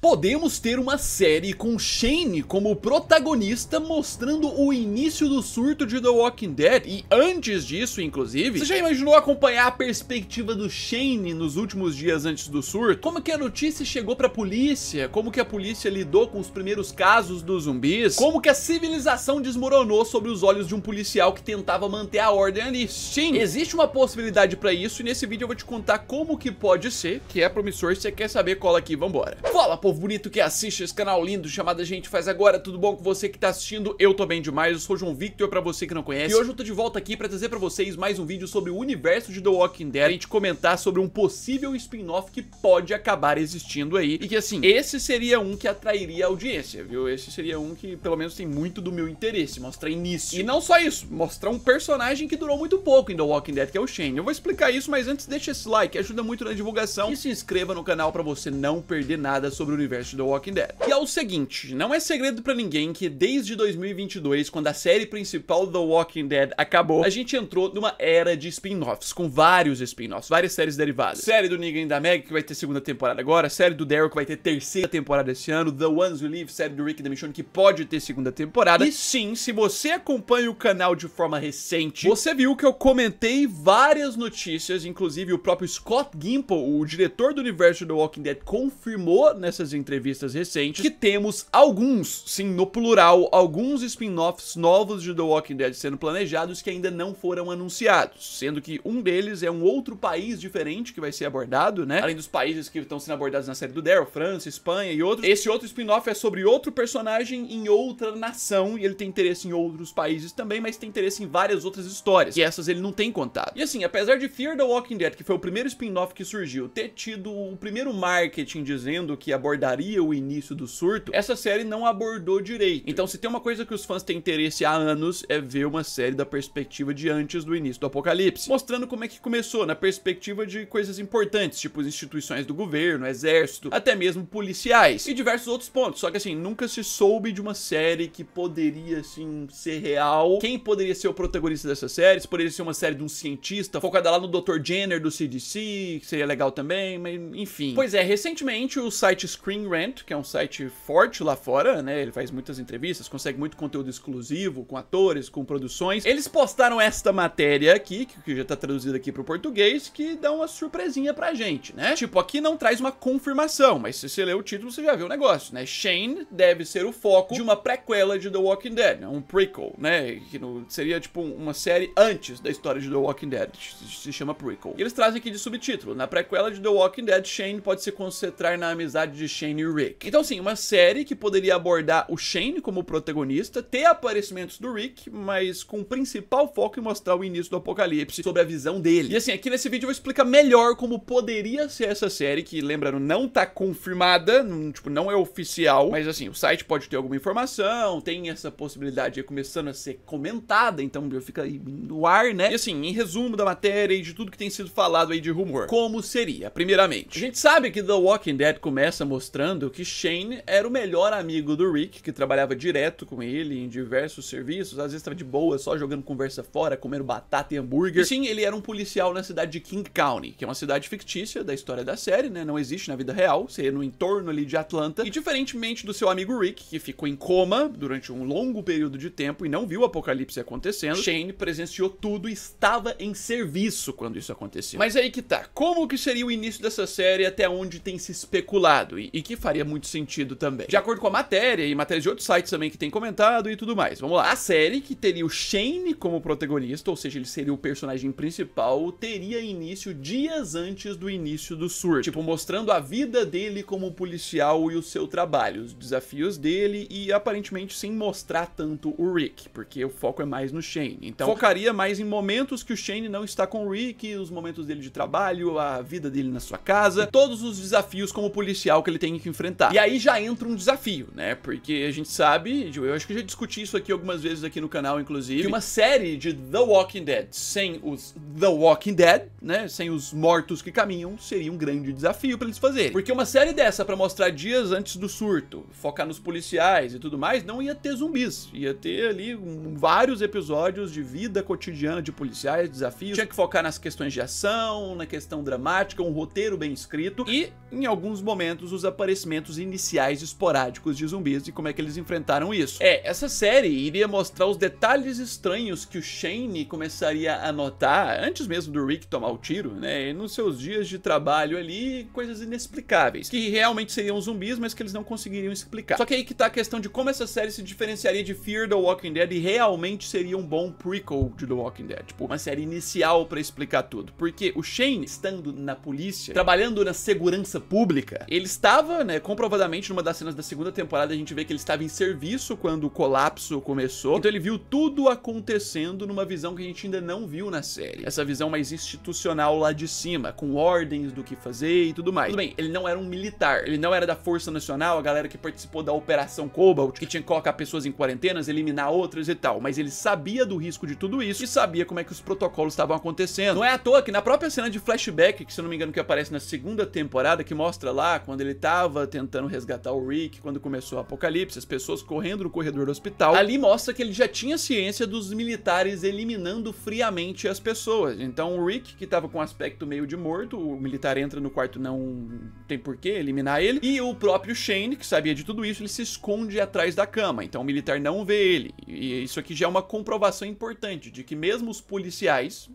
Podemos ter uma série com Shane como protagonista mostrando o início do surto de The Walking Dead. E antes disso, inclusive, você já imaginou acompanhar a perspectiva do Shane nos últimos dias antes do surto? Como que a notícia chegou pra polícia? Como que a polícia lidou com os primeiros casos dos zumbis? Como que a civilização desmoronou sobre os olhos de um policial que tentava manter a ordem ali? Sim, existe uma possibilidade pra isso e nesse vídeo eu vou te contar como que pode ser, que é promissor. Se você quer saber, cola aqui, vambora. Fala, povo bonito que assiste esse canal lindo chamado A Gente Faz Agora, tudo bom com você que tá assistindo? Eu tô bem demais, eu sou o João Victor pra você que não conhece. E hoje eu tô de volta aqui pra trazer pra vocês mais um vídeo sobre o universo de The Walking Dead. A gente comentar sobre um possível spin-off que pode acabar existindo aí. E que assim, esse seria um que atrairia a audiência, viu? Esse seria um que pelo menos tem muito do meu interesse, mostrar início. E não só isso, mostrar um personagem que durou muito pouco em The Walking Dead, que é o Shane. Eu vou explicar isso, mas antes deixa esse like, ajuda muito na divulgação. E se inscreva no canal pra você não perder nada sobre o universo de The Walking Dead. E é o seguinte, não é segredo pra ninguém que desde 2022, quando a série principal The Walking Dead acabou, a gente entrou numa era de spin-offs, com vários spin-offs, várias séries derivadas. Série do Negan e da Meg, que vai ter segunda temporada agora, série do Daryl, que vai ter terceira temporada esse ano, The Ones Who Live, série do Rick e da Michonne, que pode ter segunda temporada. E sim, se você acompanha o canal de forma recente, você viu que eu comentei várias notícias, inclusive o próprio Scott Gimple, o diretor do universo The Walking Dead, confirmou nessas entrevistas recentes que temos alguns, sim, no plural, alguns spin-offs novos de The Walking Dead sendo planejados que ainda não foram anunciados, sendo que um deles é um outro país diferente que vai ser abordado, né? Além dos países que estão sendo abordados na série do Daryl, França, Espanha e outros. Esse outro spin-off é sobre outro personagem em outra nação e ele tem interesse em outros países também, mas tem interesse em várias outras histórias, e essas ele não tem contado. E assim, apesar de Fear the Walking Dead, que foi o primeiro spin-off que surgiu, ter tido o primeiro marketing dizendo que abordaria o início do surto, essa série não abordou direito. Então se tem uma coisa que os fãs têm interesse há anos, é ver uma série da perspectiva de antes do início do apocalipse, mostrando como é que começou, na perspectiva de coisas importantes, tipo as instituições do governo, exército, até mesmo policiais, e diversos outros pontos. Só que assim, nunca se soube de uma série que poderia, assim, ser real. Quem poderia ser o protagonista dessa série? Se poderia ser uma série de um cientista, focada lá no Dr. Jenner do CDC, que seria legal também, mas enfim. Pois é, recentemente o site Screen Rant, que é um site forte lá fora, né, ele faz muitas entrevistas, consegue muito conteúdo exclusivo, com atores, com produções, eles postaram esta matéria aqui, que já tá traduzida aqui pro português, que dá uma surpresinha pra gente, né? Tipo, aqui não traz uma confirmação, mas se você ler o título, você já vê o negócio, né? Shane deve ser o foco de uma prequela de The Walking Dead, né? Um prequel, né? Que seria, tipo, uma série antes da história de The Walking Dead, se chama prequel. E eles trazem aqui de subtítulo, na prequela de The Walking Dead, Shane pode se concentrar na amizade de Shane e Rick. Então, assim, uma série que poderia abordar o Shane como protagonista, ter aparecimentos do Rick, mas com o principal foco em mostrar o início do apocalipse, sobre a visão dele. E assim, aqui nesse vídeo eu vou explicar melhor como poderia ser essa série, que, lembrando, não tá confirmada, tipo, não é oficial, mas assim, o site pode ter alguma informação, tem essa possibilidade aí começando a ser comentada, então fica aí no ar, né? E assim, em resumo da matéria e de tudo que tem sido falado aí de rumor, como seria? Primeiramente, a gente sabe que The Walking Dead começa mostrando que Shane era o melhor amigo do Rick, que trabalhava direto com ele em diversos serviços, às vezes tava de boa, só jogando conversa fora, comendo batata e hambúrguer. E sim, ele era um policial na cidade de King County, que é uma cidade fictícia da história da série, né? Não existe na vida real, seria no entorno ali de Atlanta. E diferentemente do seu amigo Rick, que ficou em coma durante um longo período de tempo e não viu o apocalipse acontecendo, Shane presenciou tudo e estava em serviço quando isso aconteceu. Mas aí que tá, como que seria o início dessa série até onde tem se especulado e que faria muito sentido também? De acordo com a matéria e matérias de outros sites também que tem comentado e tudo mais, vamos lá. A série que teria o Shane como protagonista, ou seja, ele seria o personagem principal, teria início dias antes do início do surto, tipo, mostrando a vida dele como policial e o seu trabalho, os desafios dele e aparentemente sem mostrar tanto o Rick, porque o foco é mais no Shane. Então focaria mais em momentos que o Shane não está com o Rick, os momentos dele de trabalho, a vida dele na sua casa, todos os desafios como policial que ele tem que enfrentar. E aí já entra um desafio, né? Porque a gente sabe, eu acho que eu já discuti isso aqui algumas vezes aqui no canal, inclusive, que uma série de The Walking Dead sem os The Walking Dead, né? Sem os mortos que caminham, seria um grande desafio pra eles fazerem. Porque uma série dessa pra mostrar dias antes do surto, focar nos policiais e tudo mais, não ia ter zumbis. Ia ter ali vários episódios de vida cotidiana de policiais, desafios. Tinha que focar nas questões de ação, na questão dramática, um roteiro bem escrito e, em alguns momentos, os aparecimentos iniciais esporádicos de zumbis e como é que eles enfrentaram isso. Essa série iria mostrar os detalhes estranhos que o Shane começaria a notar antes mesmo do Rick tomar o tiro, né, nos seus dias de trabalho ali, coisas inexplicáveis, que realmente seriam zumbis, mas que eles não conseguiriam explicar. Só que aí que tá a questão de como essa série se diferenciaria de Fear the Walking Dead e realmente seria um bom prequel de The Walking Dead, tipo, uma série inicial pra explicar tudo, porque o Shane, estando na polícia, trabalhando na segurança pública, ele estava, né, comprovadamente numa das cenas da segunda temporada a gente vê que ele estava em serviço quando o colapso começou, então ele viu tudo acontecendo numa visão que a gente ainda não viu na série, essa visão mais institucional lá de cima, com ordens do que fazer e tudo mais. Tudo bem, ele não era um militar, ele não era da Força Nacional, a galera que participou da Operação Cobalt, que tinha que colocar pessoas em quarentenas, eliminar outras e tal, mas ele sabia do risco de tudo isso e sabia como é que os protocolos estavam acontecendo. Não é à toa que na própria cena de flashback, que se eu não me engano que aparece na segunda temporada, que mostra lá quando ele tava tentando resgatar o Rick, quando começou o apocalipse, as pessoas correndo no corredor do hospital, ali mostra que ele já tinha ciência dos militares eliminando friamente as pessoas. Então o Rick, que tava com um aspecto meio de morto, o militar entra no quarto, não tem porquê eliminar ele, e o próprio Shane, que sabia de tudo isso, ele se esconde atrás da cama, então o militar não vê ele, e isso aqui já é uma comprovação importante, de que mesmo os policiais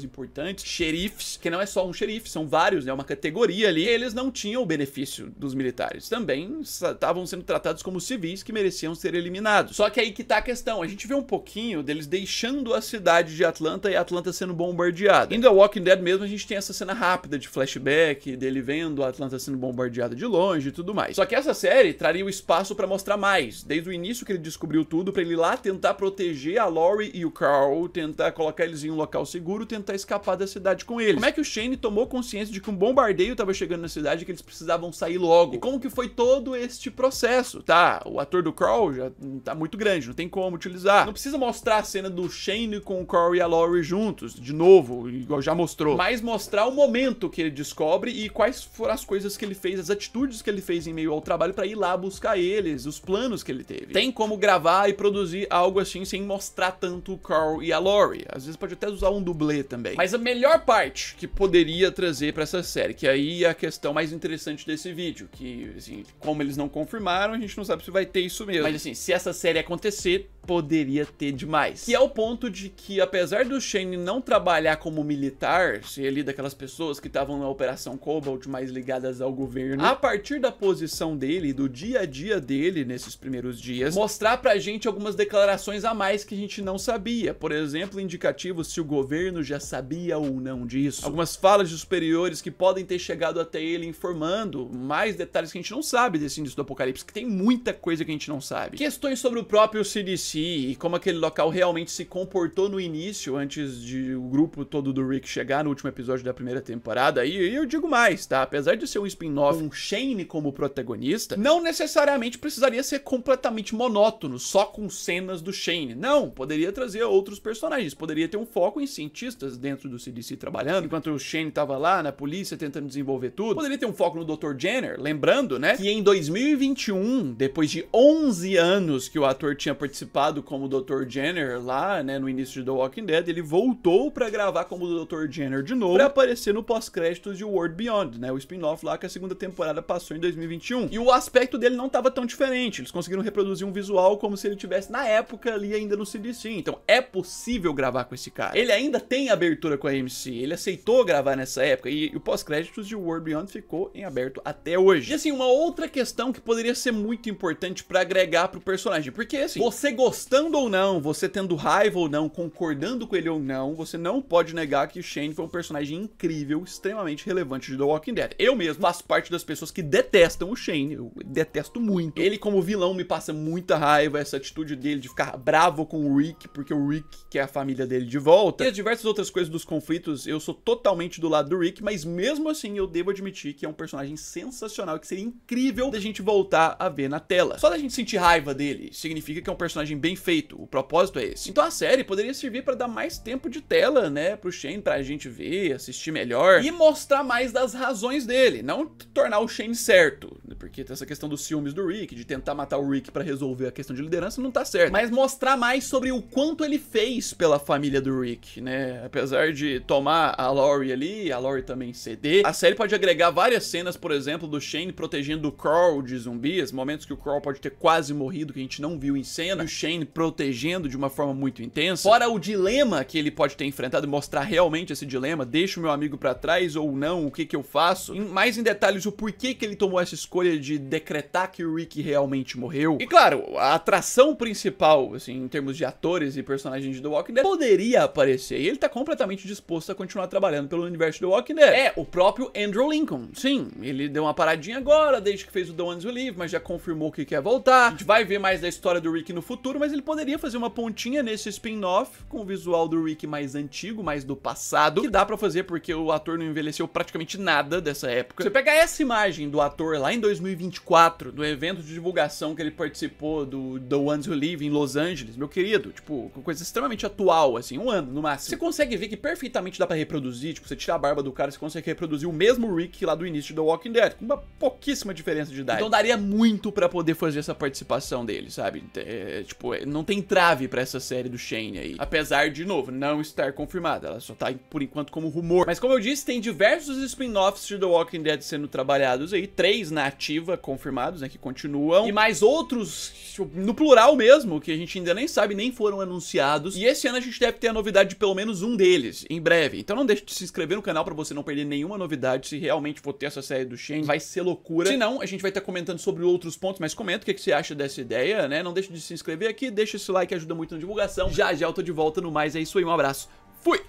importantes, xerifes, que não é só um xerife, são vários, né, uma categoria ali, eles não tinham o benefício dos militares, também estavam sendo tratados como civis que mereciam ser eliminados. Só que aí que tá a questão, a gente vê um pouquinho deles deixando a cidade de Atlanta e Atlanta sendo bombardeada. Em The Walking Dead mesmo a gente tem essa cena rápida de flashback, dele vendo a Atlanta sendo bombardeada de longe e tudo mais. Só que essa série traria o espaço pra mostrar mais, desde o início que ele descobriu tudo, pra ele ir lá tentar proteger a Lori e o Carl, tentar colocar eles em um local seguro, tentar escapar da cidade com eles. Como é que o Shane tomou consciência de que um bombardeio tava chegando na cidade e que eles precisavam sair logo? E como que foi todo este processo? Tá, o ator do Carl já tá muito grande, não tem como utilizar. Não precisa mostrar a cena do Shane com o Carl e a Lori juntos, de novo, igual já mostrou, mas mostrar o momento que ele descobre e quais foram as coisas que ele fez, as atitudes que ele fez em meio ao trabalho pra ir lá buscar eles, os planos que ele teve. Tem como gravar e produzir algo assim sem mostrar tanto o Carl e a Lori. Às vezes pode até usar um dublê também. Mas a melhor parte que poderia trazer pra essa série, que aí é a questão mais interessante desse vídeo, que, assim, como eles não confirmaram, a gente não sabe se vai ter isso mesmo. Mas, assim, se essa série acontecer, poderia ter demais. Que é o ponto de que, apesar do Shane não trabalhar como militar, ser ali daquelas pessoas que estavam na Operação Cobalt mais ligadas ao governo, a partir da posição dele, do dia a dia dele nesses primeiros dias, mostrar pra gente algumas declarações a mais que a gente não sabia. Por exemplo, indicativos se o governo já sabia ou não disso. Algumas falas de superiores que podem ter chegado até ele informando mais detalhes que a gente não sabe desse início do apocalipse, que tem muita coisa que a gente não sabe. Questões sobre o próprio CDC e como aquele local realmente se comportou no início, antes de o grupo todo do Rick chegar no último episódio da primeira temporada. E eu digo mais, tá? Apesar de ser um spin-off com Shane como protagonista, não necessariamente precisaria ser completamente monótono, só com cenas do Shane. Não, poderia trazer outros personagens, poderia ter um foco em cientistas dentro do CDC trabalhando, enquanto o Shane tava lá na polícia tentando desenvolver tudo. Poderia ter um foco no Dr. Jenner, lembrando, né, que em 2021, depois de 11 anos que o ator tinha participado como Dr. Jenner lá, né, no início de The Walking Dead, ele voltou pra gravar como Dr. Jenner de novo, pra aparecer no pós-créditos de World Beyond, né, o spin-off lá que a segunda temporada passou em 2021. E o aspecto dele não tava tão diferente, eles conseguiram reproduzir um visual como se ele tivesse na época ali ainda no CDC, então é possível gravar com esse cara. Ele ainda tem abertura com a AMC, ele aceitou gravar nessa época e o pós-créditos de World Beyond ficou em aberto até hoje. E assim, uma outra questão que poderia ser muito importante pra agregar pro personagem, porque assim, você gostando ou não, você tendo raiva ou não, concordando com ele ou não, você não pode negar que o Shane foi um personagem incrível, extremamente relevante de The Walking Dead. Eu mesmo faço parte das pessoas que detestam o Shane, eu detesto muito. Ele como vilão me passa muita raiva, essa atitude dele de ficar bravo com o Rick, porque o Rick quer a família dele de volta. E as diversas outras coisas dos conflitos, eu sou totalmente do lado do Rick, mas mesmo assim eu devo admitir que é um personagem sensacional, que seria incrível da gente voltar a ver na tela. Só da gente sentir raiva dele, significa que é um personagem bem feito, o propósito é esse. Então a série poderia servir pra dar mais tempo de tela, né, pro Shane, pra gente ver, assistir melhor e mostrar mais das razões dele, não tornar o Shane certo, porque tem essa questão dos ciúmes do Rick, de tentar matar o Rick pra resolver a questão de liderança, não tá certo, mas mostrar mais sobre o quanto ele fez pela família do Rick, né, apesar de tomar a Lori ali, a Lori também ceder, a série pode agregar várias cenas, por exemplo, do Shane protegendo o Carl de zumbis, momentos que o Carl pode ter quase morrido, que a gente não viu em cena, e o Shane protegendo de uma forma muito intensa. Fora o dilema que ele pode ter enfrentado e mostrar realmente esse dilema, deixo meu amigo pra trás ou não, o que que eu faço? Mais em detalhes o porquê que ele tomou essa escolha de decretar que o Rick realmente morreu. E claro, a atração principal, assim, em termos de atores e personagens de The Walking Dead, poderia aparecer, e ele tá completamente disposto a continuar trabalhando pelo universo de The Walking Dead. É o próprio Andrew Lincoln. Sim, ele deu uma paradinha agora, desde que fez o The Ones Who Live, mas já confirmou que quer voltar. A gente vai ver mais da história do Rick no futuro, mas ele poderia fazer uma pontinha nesse spin-off com o visual do Rick mais antigo, mais do passado, que dá pra fazer porque o ator não envelheceu praticamente nada dessa época. Você pegar essa imagem do ator lá em 2024, do evento de divulgação que ele participou do The Ones Who Live em Los Angeles, meu querido, tipo, coisa extremamente atual, assim, um ano no máximo. Você consegue ver que perfeitamente dá pra reproduzir, tipo, você tirar a barba do cara, você consegue reproduzir o mesmo Rick lá do início de The Walking Dead, com uma pouquíssima diferença de idade. Então daria muito pra poder fazer essa participação dele, sabe? Tipo, não tem trave pra essa série do Shane aí. Apesar, de novo, não estar confirmada. Ela só tá, por enquanto, como rumor. Mas como eu disse, tem diversos spin-offs de The Walking Dead sendo trabalhados aí. 3 na ativa, confirmados, né, que continuam. E mais outros, tipo, no plural mesmo, que a gente ainda nem sabe, nem foram anunciados. E esse ano a gente deve ter a novidade de pelo menos um deles, em breve. Então não deixe de se inscrever no canal pra você não perder nenhuma novidade. Se realmente for ter essa série do Shane, vai ser loucura. Se não, a gente vai estar comentando sobre outros pontos, mas comenta o que você acha dessa ideia, né? Não deixe de se inscrever aqui, deixa esse like, ajuda muito na divulgação. Já já eu tô de volta no mais, é isso aí, um abraço, fui!